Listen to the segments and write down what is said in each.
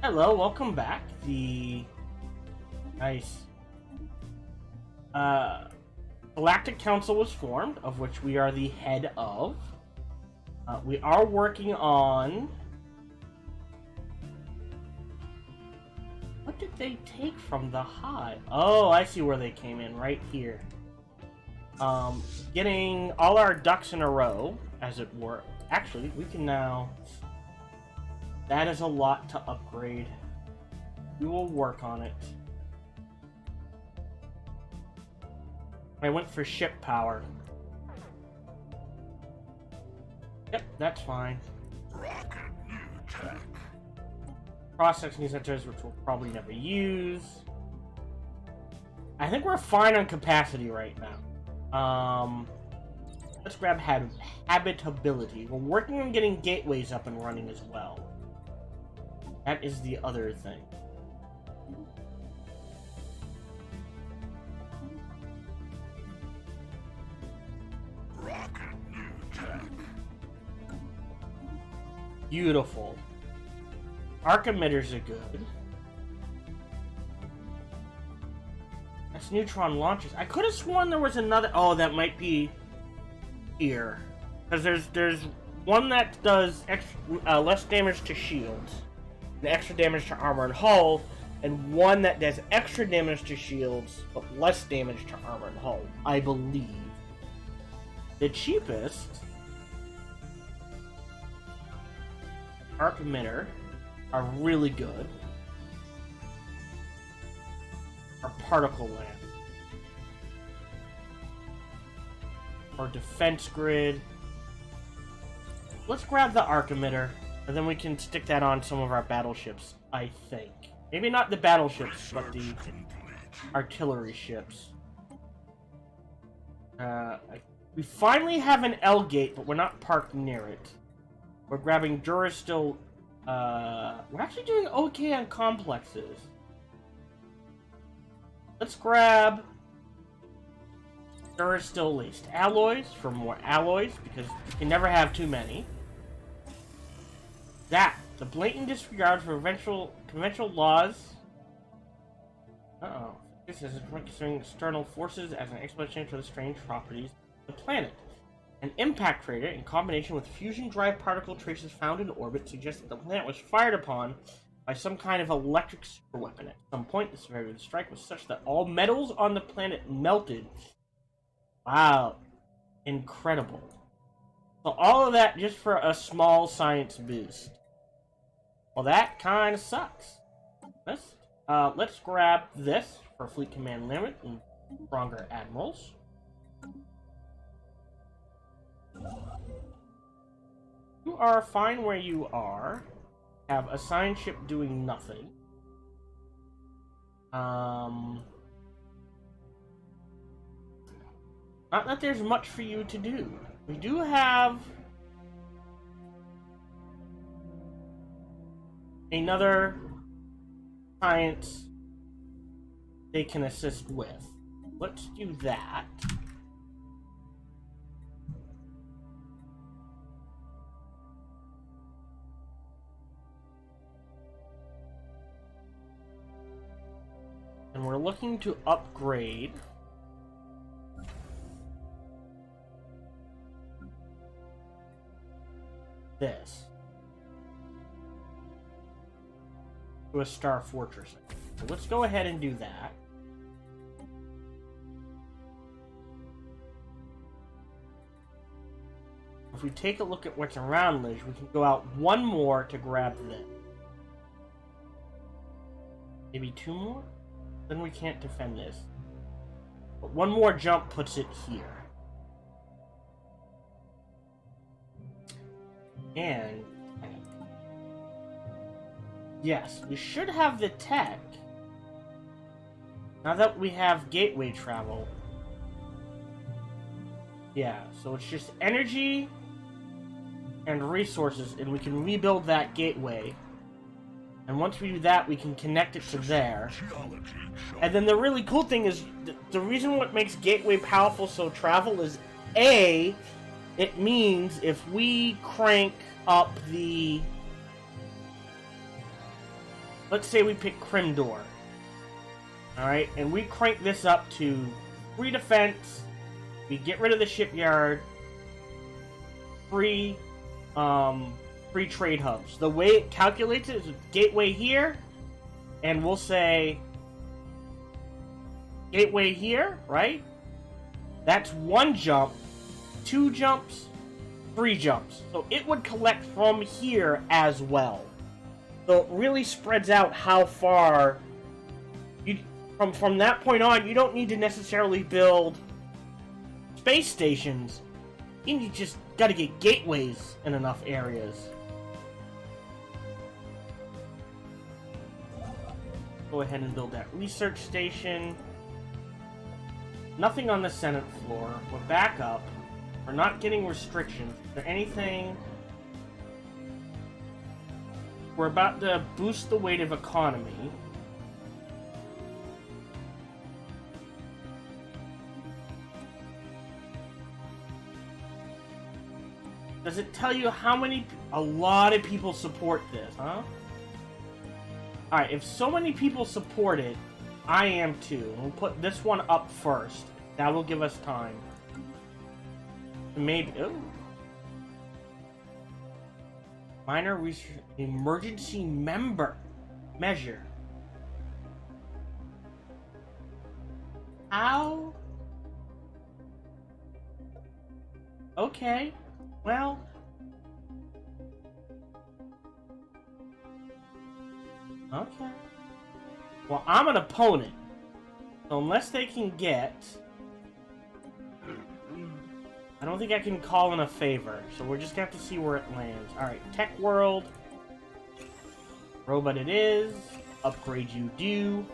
Hello, welcome back. The nice Galactic Council was formed, of which we are the head of. We are working on... What did they take from the hive? Oh, I see where they came in, right here. Getting all our ducks in a row, as it were. Actually, we can now... That is a lot to upgrade. We will work on it. I went for ship power. Yep, that's fine. Rocket new tech. Processing centers, which we'll probably never use. I think we're fine on capacity right now. Let's grab habitability. We're working on getting gateways up and running as well. That is the other thing. Rocket new tech. Beautiful. Arc emitters are good. That's neutron launchers. I could have sworn there was another. Oh, that might be here, because there's one that does extra, less damage to shields and extra damage to armor and hull, and one that does extra damage to shields but less damage to armor and hull. I believe the cheapest arc emitter are really good. Our particle lamp. Or defense grid. Let's grab the arc emitter, and then we can stick that on some of our battleships, I think. Maybe not the battleships, but the artillery ships. We finally have an L gate, but we're not parked near it. We're grabbing Durastil. We're actually doing okay on complexes. Let's grab Durastil laced alloys for more alloys, because you can never have too many. The blatant disregard for conventional laws. This is considering external forces as an explanation for the strange properties of the planet. An impact crater, in combination with fusion drive particle traces found in orbit, suggests that the planet was fired upon by some kind of electric superweapon. At some point, the severity of the strike was such that all metals on the planet melted. Wow. Incredible. So all of that just for a small science boost. Well, that kind of sucks. Let's grab this for Fleet Command Limit and stronger admirals. You are fine where you are. Have assigned ship doing nothing. Not that there's much for you to do. We do have another science they can assist with. Let's do that. And we're looking to upgrade this to a Star Fortress. So let's go ahead and do that. If we take a look at what's around Lidge, we can go out one more to grab this. Maybe two more? Then we can't defend this. But one more jump puts it here. And yes, we should have the tech. Now that we have gateway travel. Yeah, so it's just energy and resources, and we can rebuild that gateway. And once we do that, we can connect it to there. And then the really cool thing is, the reason what makes Gateway powerful so travel is, A, it means if we crank up the let's say we pick Crimdor. Alright, and we crank this up to 3 defense, we get rid of the shipyard, free trade hubs. The way it calculates it is a gateway here, and we'll say gateway here, right? That's 1 jump, 2 jumps, 3 jumps. So it would collect from here as well. So it really spreads out how far you from that point on. You don't need to necessarily build space stations. You just gotta get gateways in enough areas. Go ahead and build that research station. Nothing on the Senate floor. We're back up. We're not getting restrictions. Is there anything? We're about to boost the weight of economy. Does it tell you how many? A lot of people support this, huh? Alright, if so many people support it, I am too. We'll put this one up first. That will give us time. Maybe. Ooh. Minor research emergency measure. How? Okay. Well. Okay. Well, I'm an opponent. So unless they can get... I don't think I can call in a favor. So we're just gonna have to see where it lands. Alright, Tech World. Robot it is. Upgrade you do.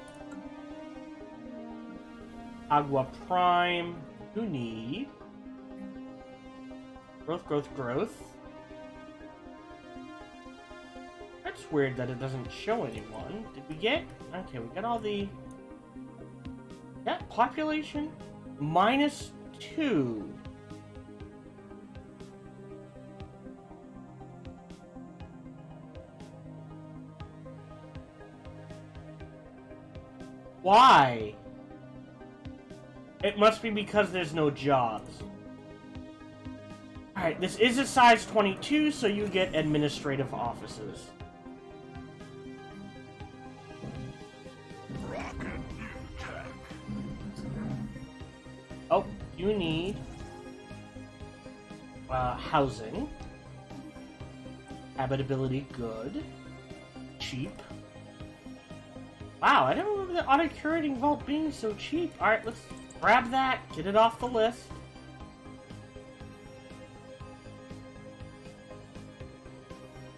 Agua Prime. You need... Growth. That's weird that it doesn't show anyone. Did we get... Okay, we got all the... Yeah, population. -2. Why? It must be because there's no jobs. Alright, this is a size 22, so you get administrative offices. Oh, you need housing. Habitability, good. Cheap. Wow, I don't remember the auto-curating vault being so cheap. Alright, let's grab that, get it off the list.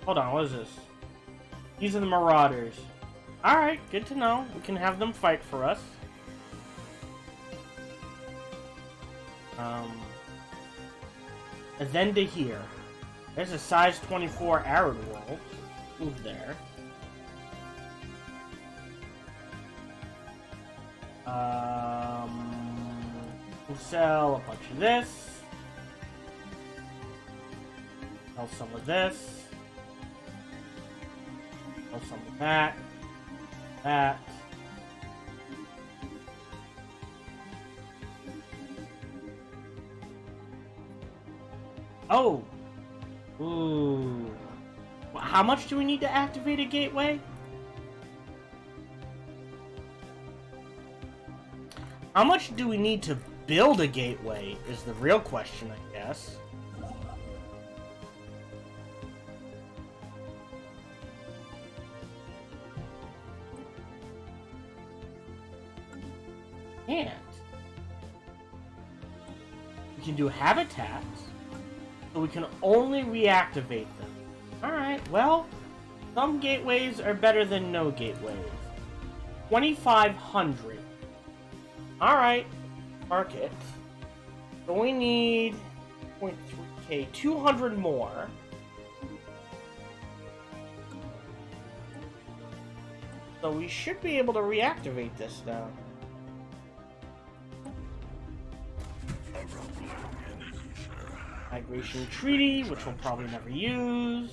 Hold on, what is this? These are the Marauders. Alright, good to know. We can have them fight for us. And then to here. There's a size 24 Arid World. Move there. We'll sell a bunch of this. Sell some of this. Sell some of that. That. Oh! Ooh. How much do we need to activate a gateway? How much do we need to build a gateway is the real question, I guess. And we can do habitats, so we can only reactivate them. Alright, well, some gateways are better than no gateways. 2,500. Alright, market. So we need 0.3k, 200 more. So we should be able to reactivate this now. Migration Treaty, which we'll probably never use.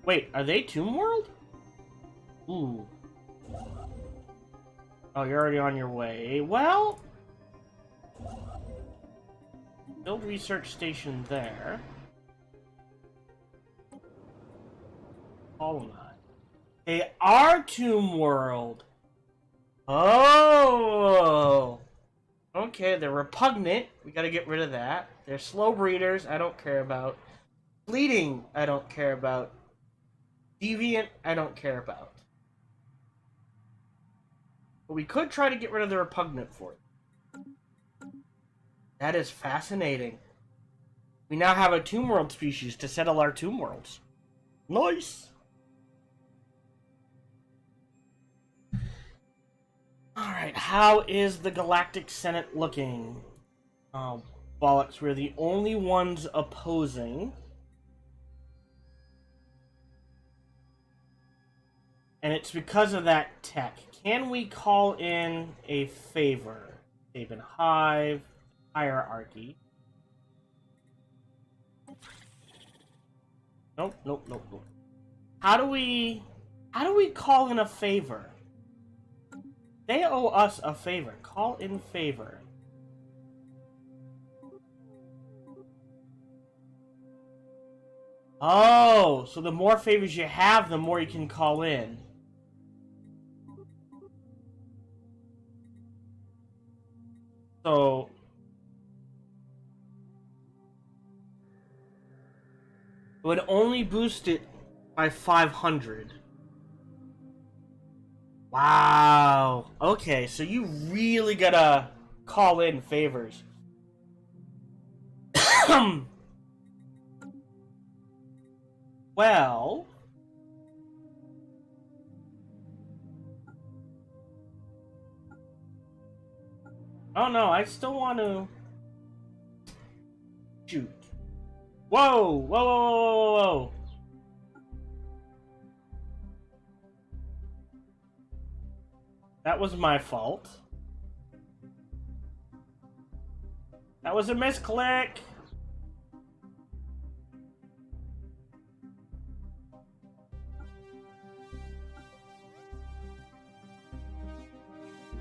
Wait, are they Tomb World? Ooh. Oh, you're already on your way. Well, build research station there. Colonize. They are Tomb World. Oh. Okay, they're repugnant. We gotta get rid of that. They're slow breeders. I don't care about. Bleeding. I don't care about. Deviant. I don't care about. But we could try to get rid of the repugnant for it. That is fascinating. We now have a Tomb World species to settle our Tomb Worlds. Nice! Alright, how is the Galactic Senate looking? Oh, bollocks, we're the only ones opposing. And it's because of that tech. Can we call in a favor? Save in Hive, Hierarchy. Nope, nope, nope, nope. How do we call in a favor? They owe us a favor. Call in favor. Oh, so the more favors you have, the more you can call in. So it would only boost it by 500. Wow. Okay, so you really gotta call in favors. Well, oh no, I still want to shoot. Whoa, whoa, whoa, whoa, whoa, whoa. That was my fault. That was a misclick.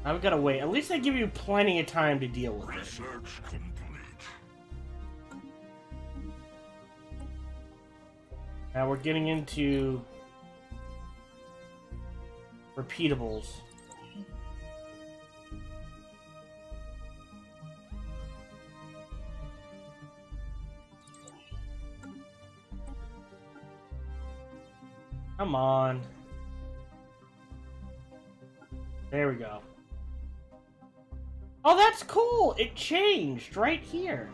I've got to wait. At least they give you plenty of time to deal with it. Research complete. Now we're getting into repeatables. Come on. There we go. Oh, that's cool! It changed right here.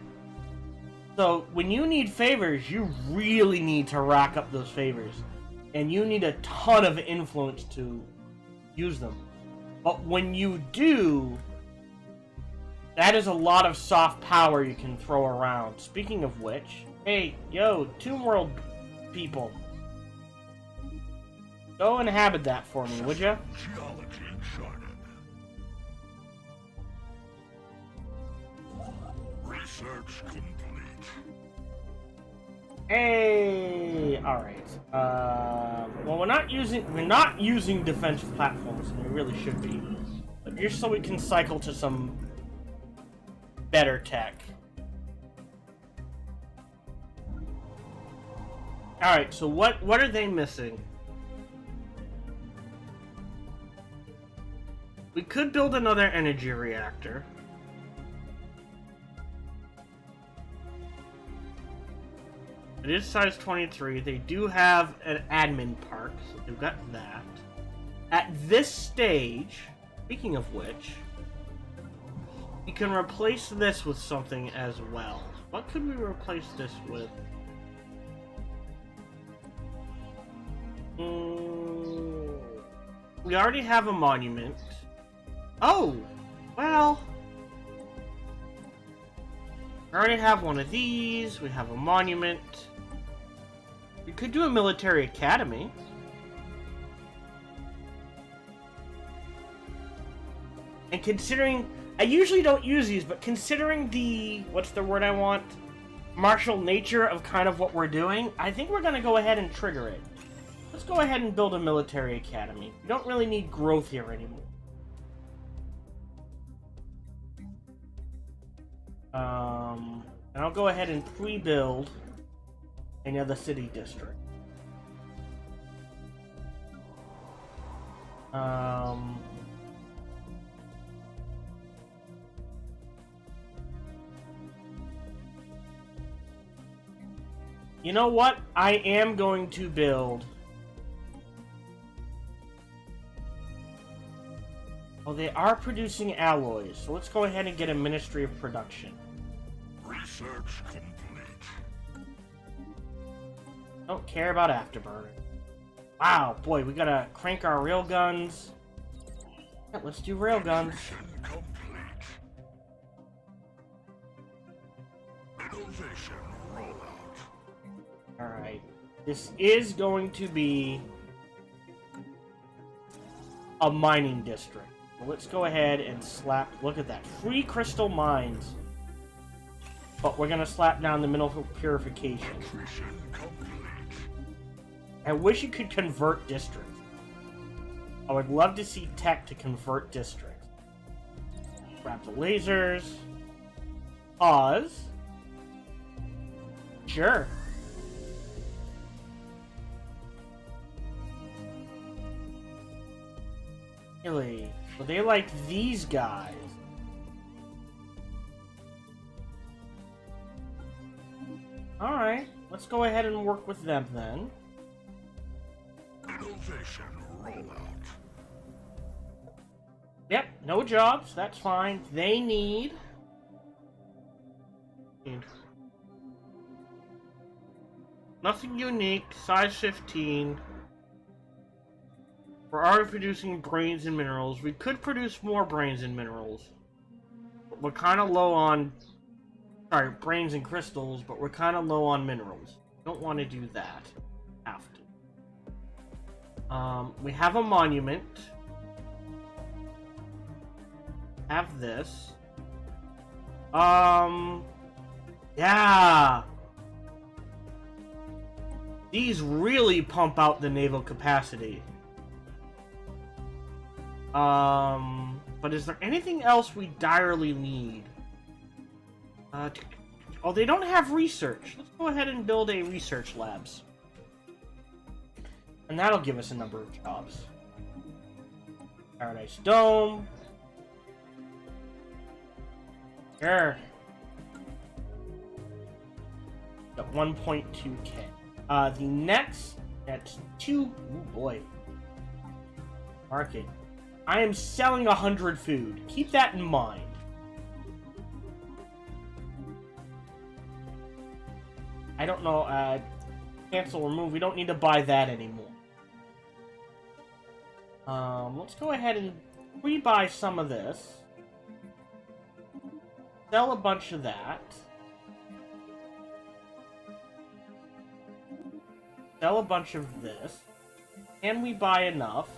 So, when you need favors, you really need to rack up those favors. And you need a ton of influence to use them. But when you do, that is a lot of soft power you can throw around. Speaking of which, hey, yo, Tomb World people. Go inhabit that for me, would ya? Geology charted. Research complete. Hey, all right. Well, we're not using defense platforms, and we really should be. But just so we can cycle to some better tech. All right. So what are they missing? We could build another energy reactor. It is size 23. They do have an admin park, so they've got that. At this stage, speaking of which, we can replace this with something as well. What could we replace this with? We already have a monument. Oh, well, I already have one of these. We have a monument. We could do a military academy. And considering, I usually don't use these, but considering the, what's the word I want? Martial nature of kind of what we're doing, I think we're going to go ahead and trigger it. let's go ahead and build a military academy. We don't really need growth here anymore. And I'll go ahead and pre-build another city district. You know what? I am going to build... Oh, they are producing alloys, so let's go ahead and get a Ministry of Production. Research complete. Don't care about Afterburner. Wow, boy, we gotta crank our railguns. Yeah, let's do railguns. Mission complete. Innovation rollout. Alright. This is going to be a mining district. So let's go ahead and slap... Look at that. Free crystal mines. But we're gonna slap down the mineral purification. Mission complete. I wish you could convert districts. I would love to see tech to convert districts. Grab the lasers. Pause. Sure. Really? So they like these guys. Alright, let's go ahead and work with them then. Innovation rollout. Yep, no jobs, that's fine. They need... Nothing unique, size 15. We're already producing brains and minerals. We could produce more brains and minerals. But we're kind of low on... Sorry, brains and crystals, but we're kind of low on minerals. Don't want to do that. Have to. We have a monument. Have this. Yeah! These really pump out the naval capacity. But is there anything else we direly need? Oh, they don't have research. Let's go ahead and build a research labs. And that'll give us a number of jobs. Paradise Dome. Sure. Got 1.2k. The next, that's 2. Oh boy. Market. I am selling 100 food. Keep that in mind. I don't know, cancel, remove. We don't need to buy that anymore. Let's go ahead and rebuy some of this. Sell a bunch of that. Sell a bunch of this. Can we buy enough?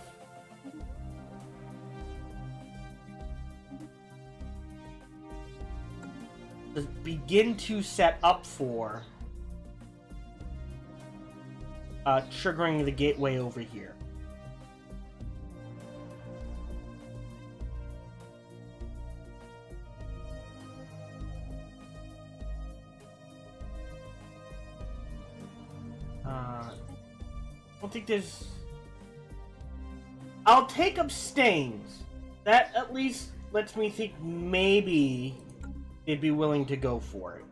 To begin to set up for triggering the gateway over here. I don't think there's... I'll take abstains. That at least lets me think maybe they'd be willing to go for it.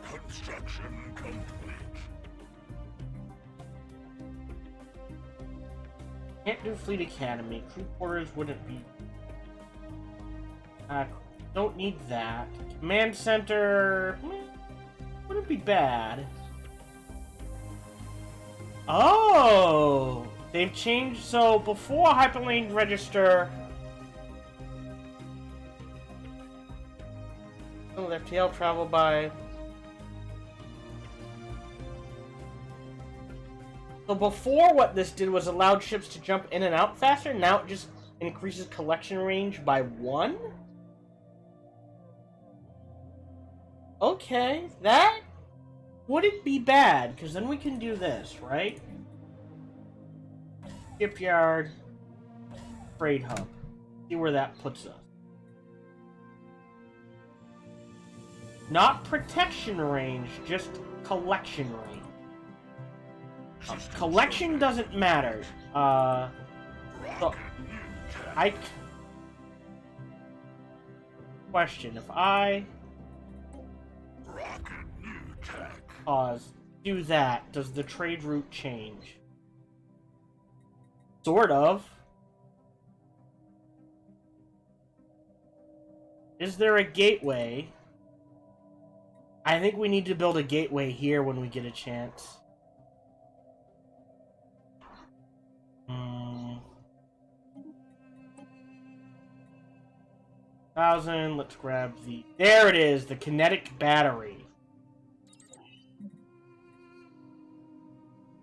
Construction complete. Can't do Fleet Academy. Crew quarters wouldn't be... don't need that. Command Center... wouldn't be bad. Oh! They've changed, so before Hyperlane Register... Oh, their tail travel by... So before, what this did was allowed ships to jump in and out faster. Now it just increases collection range by 1? Okay, that would it be bad? Because then we can do this, right? Shipyard, trade hub. See where that puts us. Not protection range, just collection range. Collection doesn't matter. So question: if I do that, does the trade route change? Sort of. Is there a gateway? I think we need to build a gateway here when we get a chance. 1,000. Let's grab the... There it is, the kinetic battery. I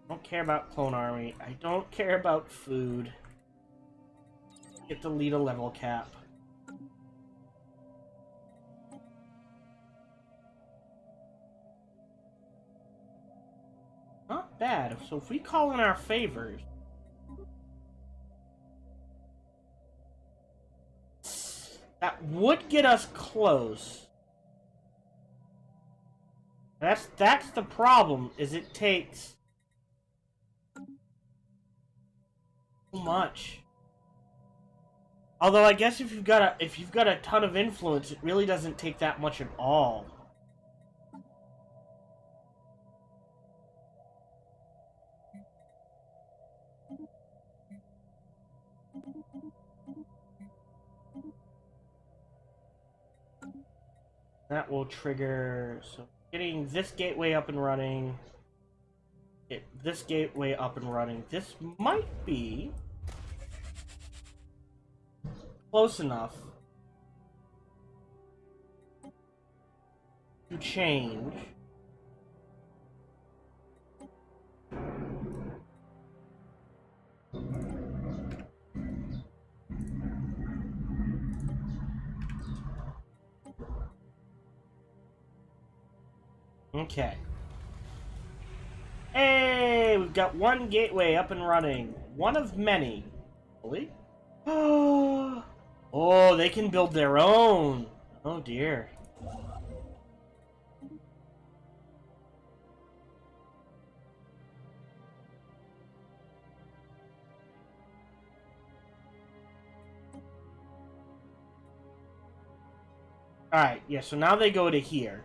don't care about clone army. I don't care about food. Get to lead a level cap. Not bad. So if we call in our favors... That would get us close. That's the problem, is it takes too much. Although I guess if you've got a ton of influence, it really doesn't take that much at all. That will trigger, so getting this gateway up and running, get this gateway up and running. This might be close enough to change. Okay. Hey, we've got one gateway up and running. One of many. Really? Oh, they can build their own. Oh dear. Alright, yeah, so now they go to here.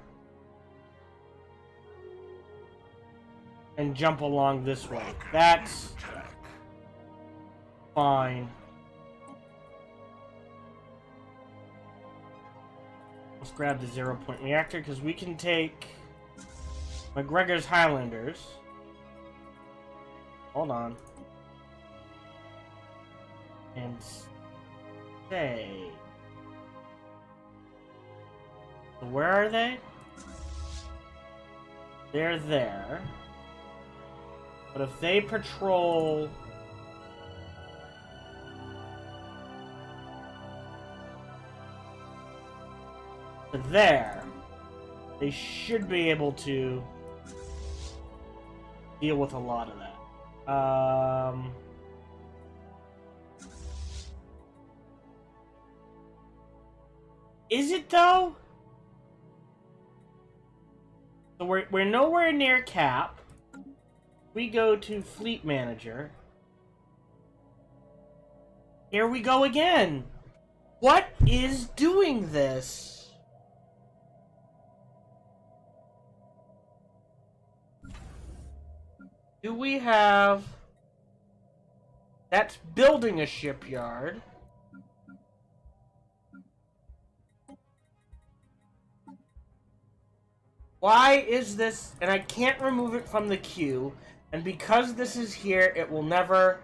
And jump along this way. That's fine. Let's grab the 0-point reactor, because we can take McGregor's Highlanders. Hold on. And say... So where are they? They're there. But if they patrol... to there, they should be able to deal with a lot of that. Is it though? So we're nowhere near cap. We go to Fleet Manager. Here we go again. What is doing this? Do we have... That's building a shipyard. Why is this... And I can't remove it from the queue. And because this is here, it will never...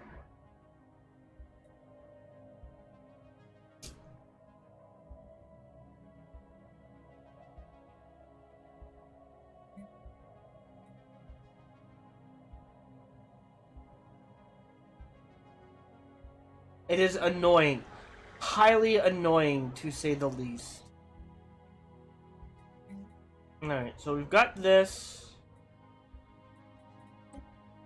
It is annoying. Highly annoying, to say the least. Alright, so we've got this.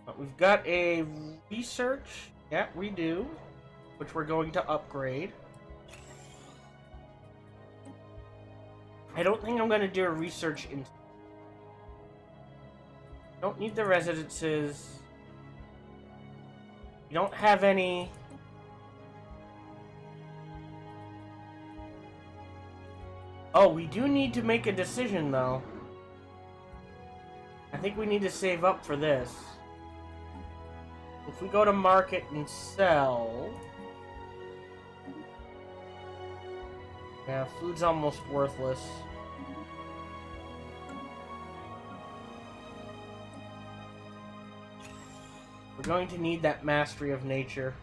But we've got a research. Yeah, we do. Which we're going to upgrade. I don't think I'm going to do a research in... Don't need the residences. We don't have any... Oh, we do need to make a decision, though. I think we need to save up for this. If we go to market and sell... Yeah, food's almost worthless. We're going to need that mastery of nature.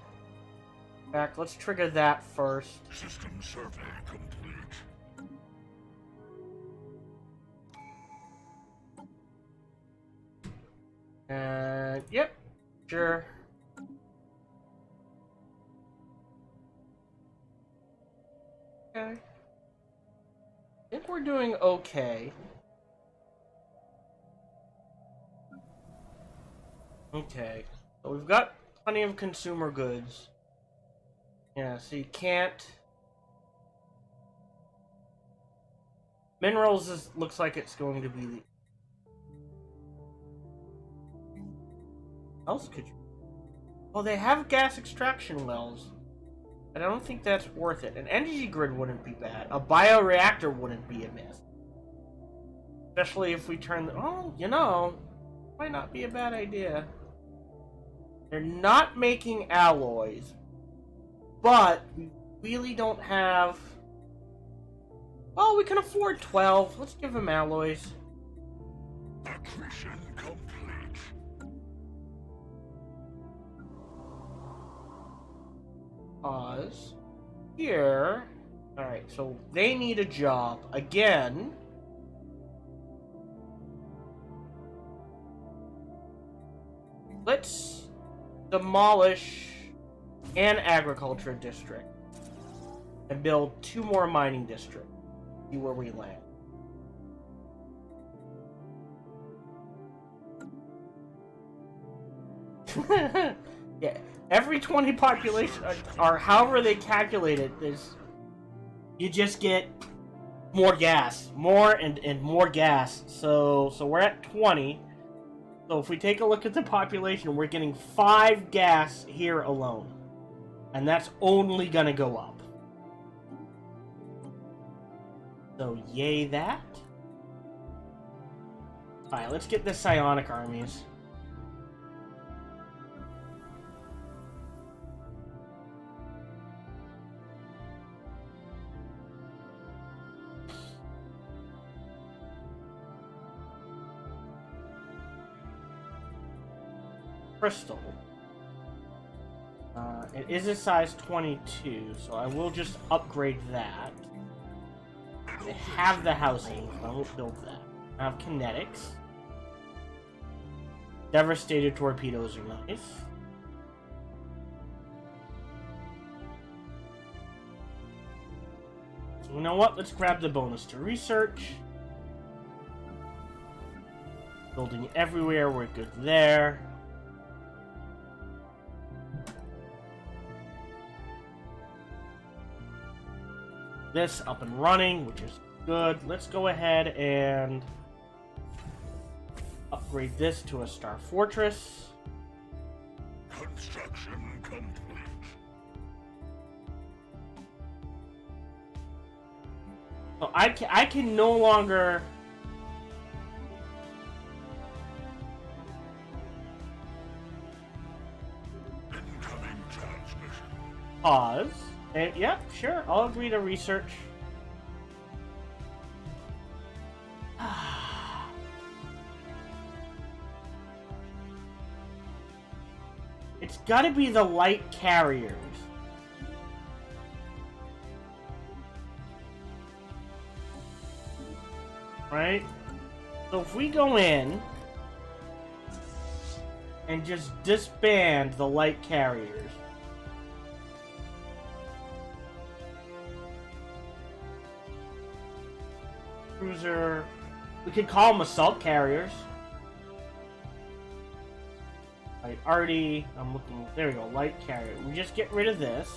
In fact, let's trigger that first. System survey complete. Yep, sure. Okay. I think we're doing okay. Okay. So we've got plenty of consumer goods. Yeah, so you can't... Minerals looks like it's going to be the... What else could you... Well, they have gas extraction wells. But I don't think that's worth it. An energy grid wouldn't be bad. A bioreactor wouldn't be amiss. Especially if we turn the... Oh, you know... Might not be a bad idea. They're not making alloys. But we really don't have... Oh, we can afford 12. Let's give them alloys. Acquisition complete. Pause. Here. Alright, so they need a job. Again. Let's demolish an agriculture district. And build 2 more mining districts. See where we land. Yeah, every 20 population, or however they calculate it, you just get more gas, more and more gas. So we're at 20. So if we take a look at the population, we're getting 5 gas here alone, and that's only gonna go up. So yay that. All right, let's get the psionic armies. Crystal. It is a size 22, so I will just upgrade that. I have the housing, so I won't build that. I have kinetics. Devastated torpedoes are nice. So you know what? Let's grab the bonus to research. Building everywhere, we're good there. This up and running, which is good. Let's go ahead and upgrade this to a star fortress. Construction complete. So I can no longer Incoming transmission. pause. Yep, sure. I'll agree to research. It's gotta be the light carriers. Right? So if we go in and just disband the light carriers. Cruiser. We could call them assault carriers. I already, I'm looking, there we go, light carrier. We just get rid of this.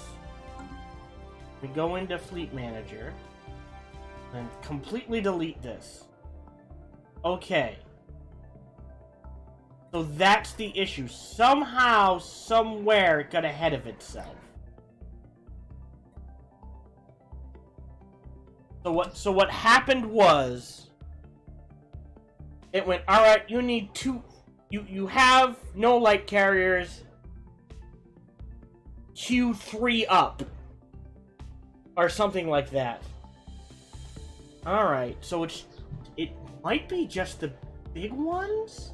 We go into Fleet Manager. And completely delete this. Okay. So that's the issue. Somehow, somewhere, it got ahead of itself. So what happened was, it went, alright, you need two, you have no light carriers, queue 3 up. Or something like that. Alright, so it might be just the big ones?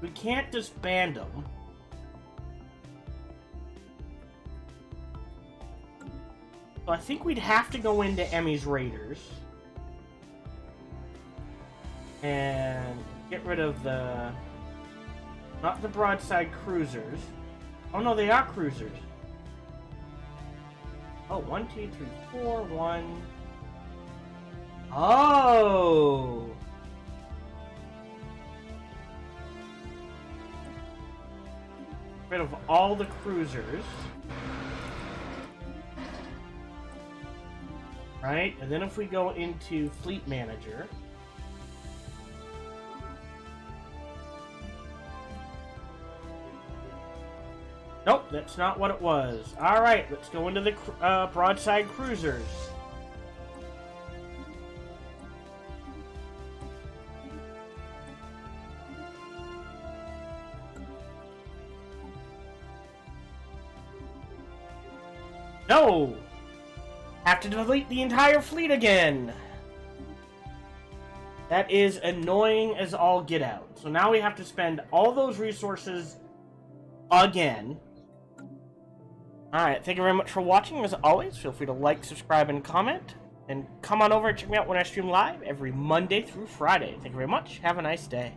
We can't disband them. So I think we'd have to go into Emmy's Raiders. And get rid of the... Not the broadside cruisers. Oh no, they are cruisers. Oh, 1, 2, 3, 4, 1. Oh! Get rid of all the cruisers. Right? And then if we go into Fleet Manager... Nope, that's not what it was. Alright, let's go into the broadside cruisers. No! Have to delete the entire fleet again! That is annoying as all get out. So now we have to spend all those resources again. Alright, thank you very much for watching. As always, feel free to like, subscribe, and comment. And come on over and check me out when I stream live every Monday through Friday. Thank you very much. Have a nice day.